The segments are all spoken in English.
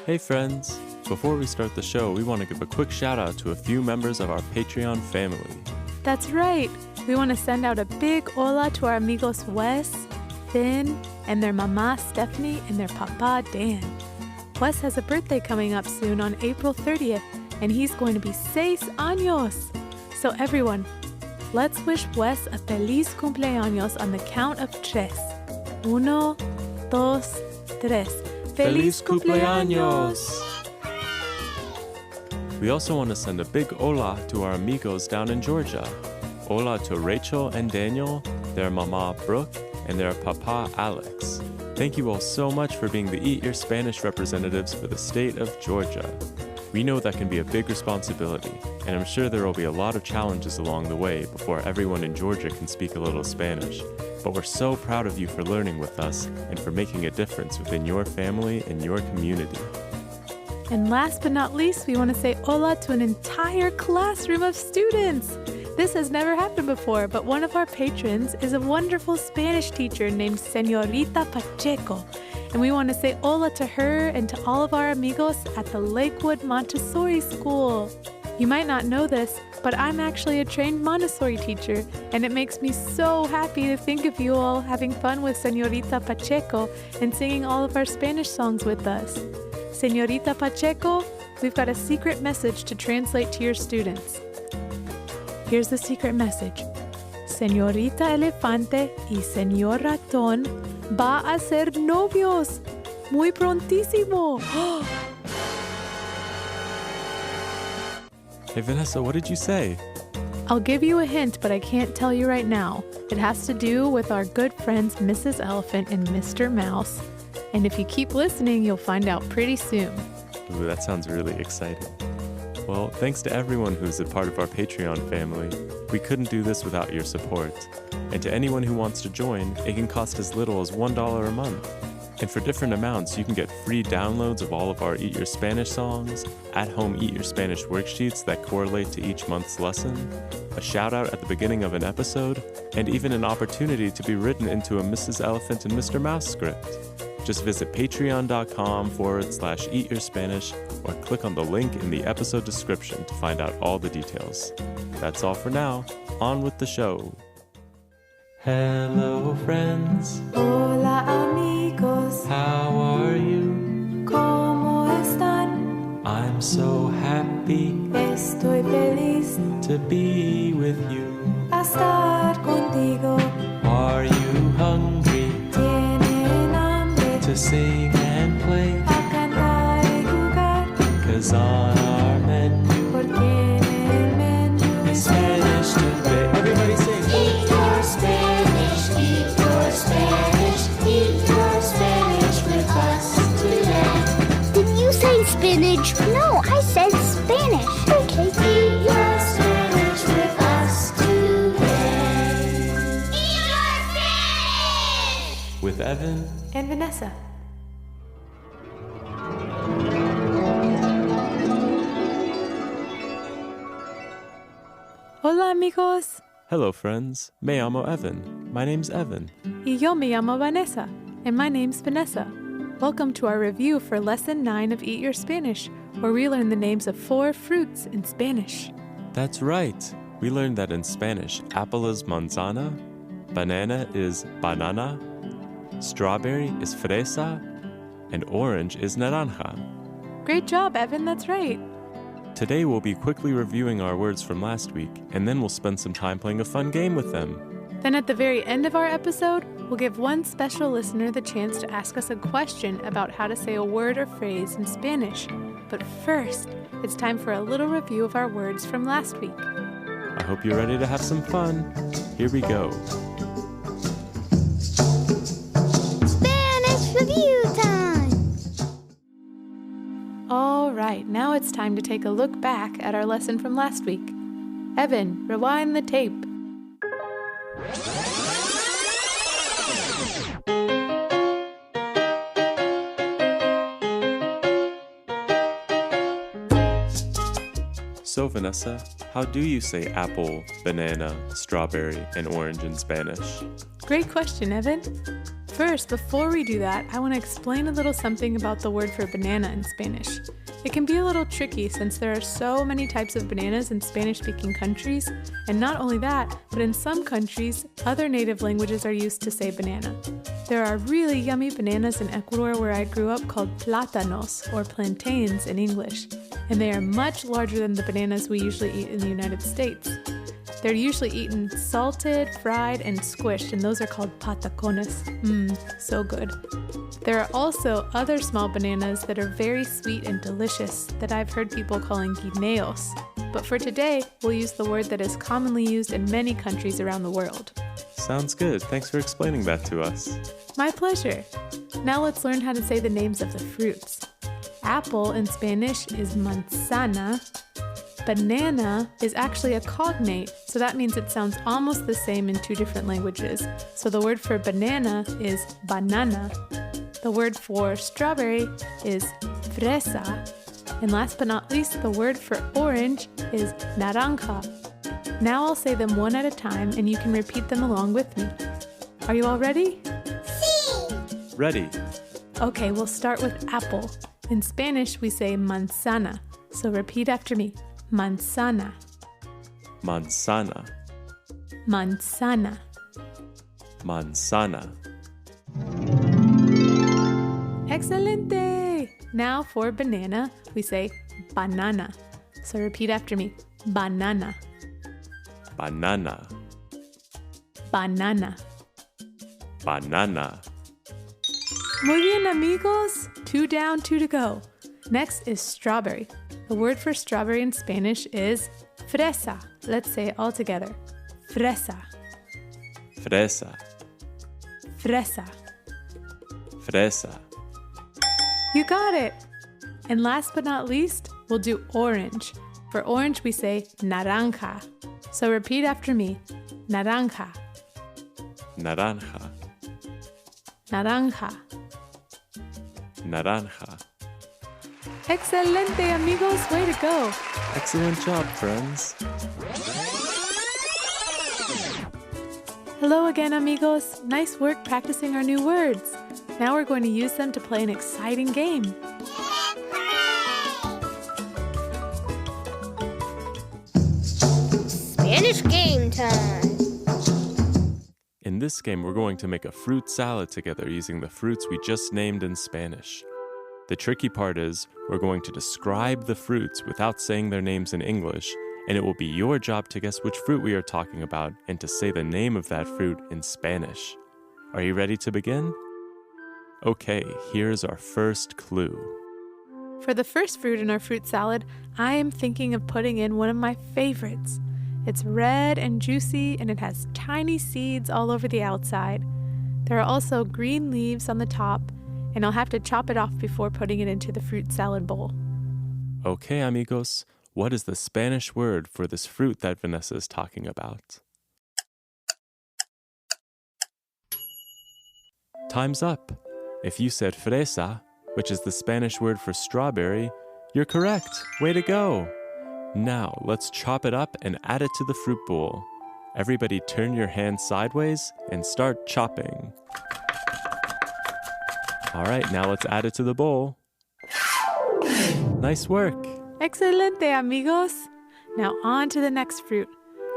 Hey friends! Before we start the show, we want to give a quick shout out to a few members of our Patreon family. That's right! We want to send out a big hola to our amigos Wes, Finn, and their mama Stephanie and their papa Dan. Wes has a birthday coming up soon on April 30th, and he's going to be 6 años. So everyone, let's wish Wes a feliz cumpleaños on the count of tres. 1, 2, 3. Feliz cumpleaños! We also want to send a big hola to our amigos down in Georgia. Hola to Rachel and Daniel, their mama Brooke, and their papa Alex. Thank you all so much for being the Eat Your Spanish representatives for the state of Georgia. We know that can be a big responsibility, and I'm sure there will be a lot of challenges along the way before everyone in Georgia can speak a little Spanish. But we're so proud of you for learning with us and for making a difference within your family and your community. And last but not least, we want to say hola to an entire classroom of students. This has never happened before, but one of our patrons is a wonderful Spanish teacher named Señorita Pacheco. And we want to say hola to her and to all of our amigos at the Lakewood Montessori School. You might not know this, but I'm actually a trained Montessori teacher, and it makes me so happy to think of you all having fun with Señorita Pacheco and singing all of our Spanish songs with us. Señorita Pacheco, we've got a secret message to translate to your students. Here's the secret message. Señorita Elefante y Señor Ratón va a ser novios. Muy prontísimo. Hey Vanessa, what did you say? I'll give you a hint, but I can't tell you right now. It has to do with our good friends Mrs. Elephant and Mr. Mouse. And if you keep listening, you'll find out pretty soon. Ooh, that sounds really exciting. Well, thanks to everyone who's a part of our Patreon family. We couldn't do this without your support. And to anyone who wants to join, it can cost as little as $1 a month. And for different amounts, you can get free downloads of all of our Eat Your Spanish songs, at-home Eat Your Spanish worksheets that correlate to each month's lesson, a shout-out at the beginning of an episode, and even an opportunity to be written into a Mrs. Elephant and Mr. Mouse script. Just visit patreon.com/eatyourspanish or click on the link in the episode description to find out all the details. That's all for now. On with the show. Hello, friends. Hola, amigos. How are you? ¿Cómo están? I'm so happy Estoy feliz to be with you. a estar contigo. Are you hungry Tienen hambre to sing and play? a cantar y jugar. 'Cause on our menu Porque en el menú is Spanish today. Everybody sing. Eat your Spanish, eat your Spanish, eat your Spanish with us today. Did you say spinach? No, I said Spanish. Okay. Eat your Spanish with us today. Eat your Spanish! With Evan. and Vanessa. Hola, amigos. Hello, friends. Me llamo Evan. My name's Evan. Y yo me llamo Vanessa. And my name's Vanessa. Welcome to our review for Lesson 9 of Eat Your Spanish, where we learn the names of 4 fruits in Spanish. That's right. We learned that in Spanish, apple is manzana, banana is banana, strawberry is fresa, and orange is naranja. Great job, Evan. That's right. Today we'll be quickly reviewing our words from last week, and then we'll spend some time playing a fun game with them. Then at the very end of our episode, we'll give one special listener the chance to ask us a question about how to say a word or phrase in Spanish. But first, it's time for a little review of our words from last week. I hope you're ready to have some fun. Here we go. Spanish review time! All right, now it's time to take a look back at our lesson from last week. Evan, rewind the tape. So, Vanessa, how do you say apple, banana, strawberry, and orange in Spanish? Great question, Evan. First, before we do that, I want to explain a little something about the word for banana in Spanish. It can be a little tricky since there are so many types of bananas in Spanish-speaking countries, and not only that, but in some countries, other native languages are used to say banana. There are really yummy bananas in Ecuador where I grew up called plátanos, or plantains in English, and they are much larger than the bananas we usually eat in the United States. They're usually eaten salted, fried, and squished, and those are called patacones. So good. There are also other small bananas that are very sweet and delicious that I've heard people calling guineos. But for today, we'll use the word that is commonly used in many countries around the world. Sounds good. Thanks for explaining that to us. My pleasure. Now let's learn how to say the names of the fruits. Apple in Spanish is manzana. Banana is actually a cognate, so that means it sounds almost the same in two different languages. So the word for banana is banana. The word for strawberry is fresa. And last but not least, the word for orange is naranja. Now I'll say them one at a time and you can repeat them along with me. Are you all ready? Sí. Ready. Okay, we'll start with apple. In Spanish, we say manzana. So repeat after me. Manzana, Manzana. manzana. Manzana. Excelente! Now for banana, we say banana. So repeat after me. Banana, Banana. banana. Banana. Muy bien, amigos. 2 down, 2 to go. Next is strawberry. The word for strawberry in Spanish is fresa. Let's say it all together. Fresa, Fresa. fresa. Fresa. You got it! And last but not least, we'll do orange. For orange, we say naranja. So repeat after me. Naranja, Naranja. naranja. Naranja. Excelente, amigos. Way to go. Excellent job, friends. Hello again, amigos. Nice work practicing our new words. Now we're going to use them to play an exciting game. Spanish game time. In this game, we're going to make a fruit salad together using the fruits we just named in Spanish. The tricky part is we're going to describe the fruits without saying their names in English, and it will be your job to guess which fruit we are talking about and to say the name of that fruit in Spanish. Are you ready to begin? Okay, here's our first clue. For the first fruit in our fruit salad, I am thinking of putting in one of my favorites. It's red and juicy, and it has tiny seeds all over the outside. There are also green leaves on the top, and I'll have to chop it off before putting it into the fruit salad bowl. Okay, amigos, what is the Spanish word for this fruit that Vanessa is talking about? Time's up. If you said fresa, which is the Spanish word for strawberry, you're correct. Way to go. Now, let's chop it up and add it to the fruit bowl. Everybody turn your hand sideways and start chopping. All right, now let's add it to the bowl. Nice work. Excelente, amigos! Now on to the next fruit.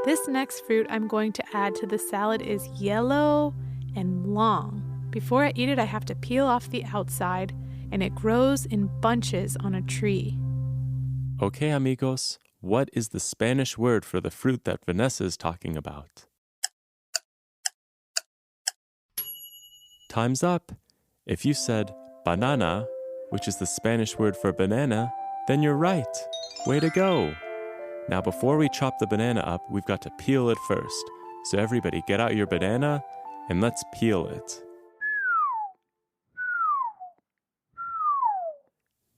This next fruit I'm going to add to the salad is yellow and long. Before I eat it, I have to peel off the outside, and it grows in bunches on a tree. Okay, amigos, what is the Spanish word for the fruit that Vanessa is talking about? Time's up. If you said banana, which is the Spanish word for banana, then you're right. Way to go. Now, before we chop the banana up, we've got to peel it first. So everybody get out your banana and let's peel it.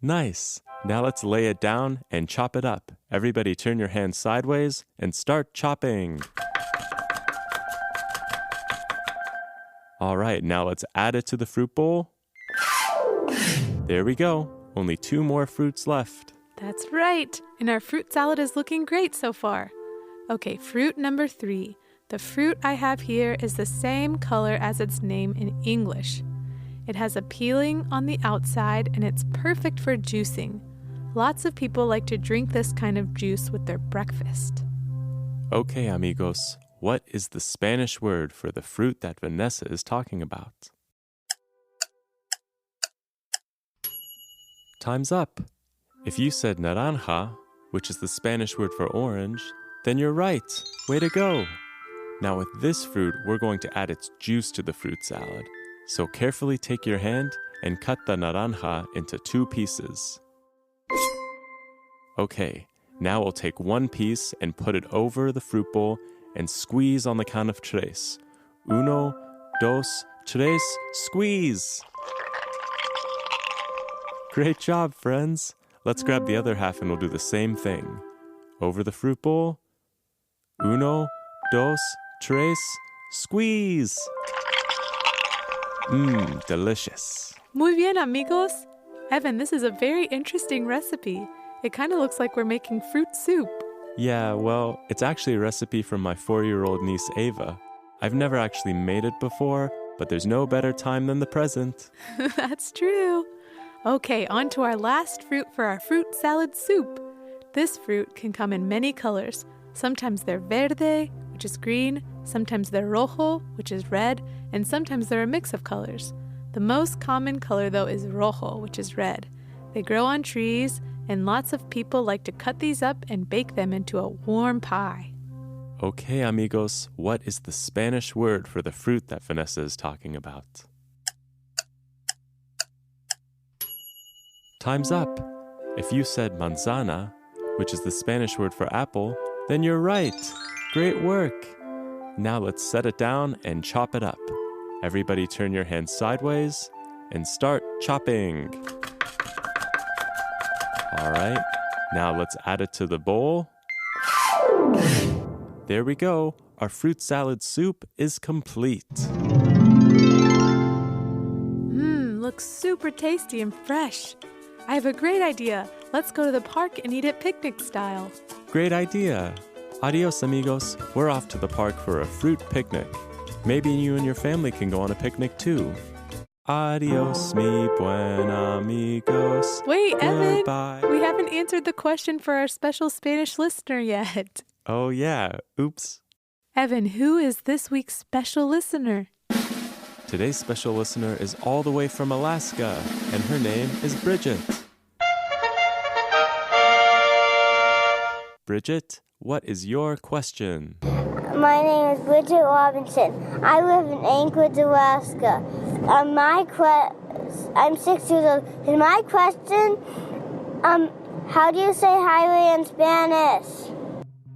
Nice. Now let's lay it down and chop it up. Everybody turn your hands sideways and start chopping. All right, now let's add it to the fruit bowl. There we go. Only 2 more fruits left. That's right. And our fruit salad is looking great so far. Okay, fruit number 3. The fruit I have here is the same color as its name in English. It has a peeling on the outside and it's perfect for juicing. Lots of people like to drink this kind of juice with their breakfast. Okay, amigos, what is the Spanish word for the fruit that Vanessa is talking about? Time's up. If you said naranja, which is the Spanish word for orange, then you're right. Way to go. Now with this fruit, we're going to add its juice to the fruit salad. So carefully take your hand and cut the naranja into 2 pieces. Okay, now we'll take 1 piece and put it over the fruit bowl and squeeze on the count of 3. 1, 2, 3, squeeze! Great job, friends. Let's grab the other half and we'll do the same thing. Over the fruit bowl. 1, 2, 3, squeeze! Delicious. Muy bien, amigos. Evan, this is a very interesting recipe. It kind of looks like we're making fruit soup. Yeah, well, it's actually a recipe from my 4-year-old niece Ava. I've never actually made it before, but there's no better time than the present. That's true. Okay, on to our last fruit for our fruit salad soup. This fruit can come in many colors. Sometimes they're verde, which is green, sometimes they're rojo, which is red, and sometimes they're a mix of colors. The most common color, though, is rojo, which is red. They grow on trees, and lots of people like to cut these up and bake them into a warm pie. Okay, amigos, what is the Spanish word for the fruit that Vanessa is talking about? Time's up. If you said manzana, which is the Spanish word for apple, then you're right. Great work. Now let's set it down and chop it up. Everybody turn your hands sideways and start chopping. All right, now let's add it to the bowl. There we go. Our fruit salad soup is complete. Looks super tasty and fresh. I have a great idea. Let's go to the park and eat it picnic style. Great idea. Adios, amigos. We're off to the park for a fruit picnic. Maybe you and your family can go on a picnic too. Adios, mi buen amigos. Wait, Evan. Goodbye. We haven't answered the question for our special Spanish listener yet. Oh, yeah. Oops. Evan, who is this week's special listener? Today's special listener is all the way from Alaska, and her name is Bridget. Bridget, what is your question? My name is Bridget Robinson. I live in Anchorage, Alaska. I'm 6 years old. And my question, how do you say highway in Spanish?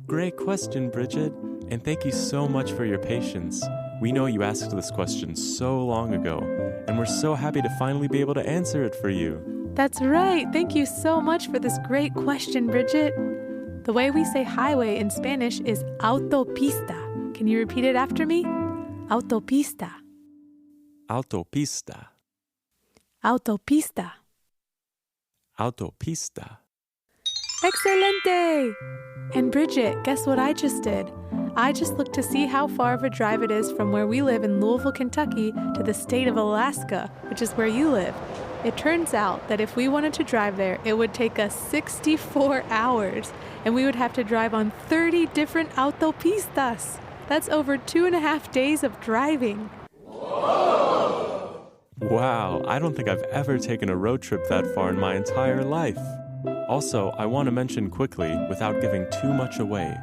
Great question, Bridget, and thank you so much for your patience. We know you asked this question so long ago, and we're so happy to finally be able to answer it for you. That's right. Thank you so much for this great question, Bridget. The way we say highway in Spanish is autopista. Can you repeat it after me? Autopista. Autopista. Autopista. Autopista. Excelente! And Bridget, guess what I just did? I just looked to see how far of a drive it is from where we live in Louisville, Kentucky, to the state of Alaska, which is where you live. It turns out that if we wanted to drive there, it would take us 64 hours, and we would have to drive on 30 different autopistas. That's over 2.5 days of driving. Wow, I don't think I've ever taken a road trip that far in my entire life. Also, I want to mention quickly, without giving too much away,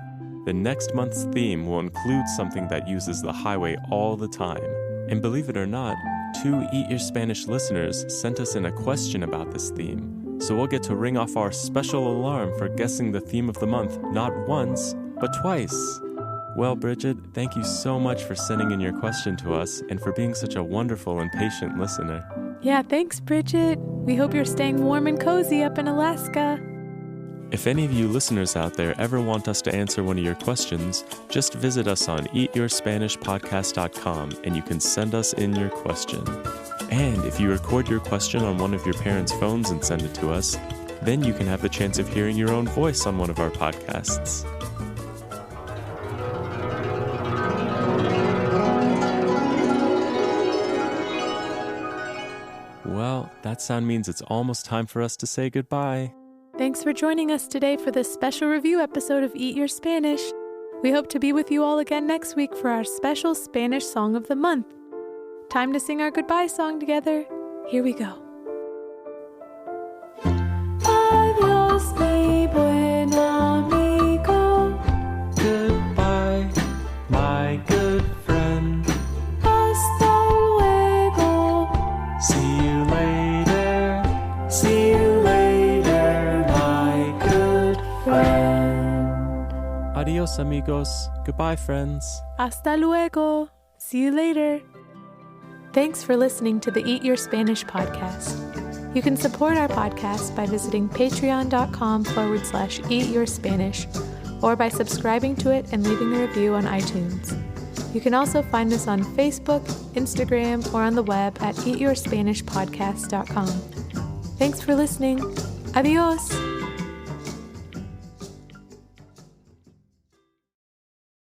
the next month's theme will include something that uses the highway all the time. And believe it or not, 2 Eat Your Spanish listeners sent us in a question about this theme. So we'll get to ring off our special alarm for guessing the theme of the month not once, but twice. Well, Bridget, thank you so much for sending in your question to us and for being such a wonderful and patient listener. Yeah, thanks, Bridget. We hope you're staying warm and cozy up in Alaska. If any of you listeners out there ever want us to answer one of your questions, just visit us on eatyourspanishpodcast.com and you can send us in your question. And if you record your question on one of your parents' phones and send it to us, then you can have the chance of hearing your own voice on one of our podcasts. that sound means it's almost time for us to say goodbye. Thanks for joining us today for this special review episode of Eat Your Spanish. We hope to be with you all again next week for our special Spanish Song of the Month. Time to sing our goodbye song together. Here we go. Adiós, mi buen amigo. Goodbye, my good friend. Hasta luego. See you later. See you later, my good friend. Adios, amigos. Goodbye, friends. Hasta luego. See you later. Thanks for listening to the Eat Your Spanish podcast. You can support our podcast by visiting patreon.com/eatyourspanish or by subscribing to it and leaving a review on iTunes. You can also find us on Facebook, Instagram, or on the web at eatyourspanishpodcast.com. Thanks for listening. Adios.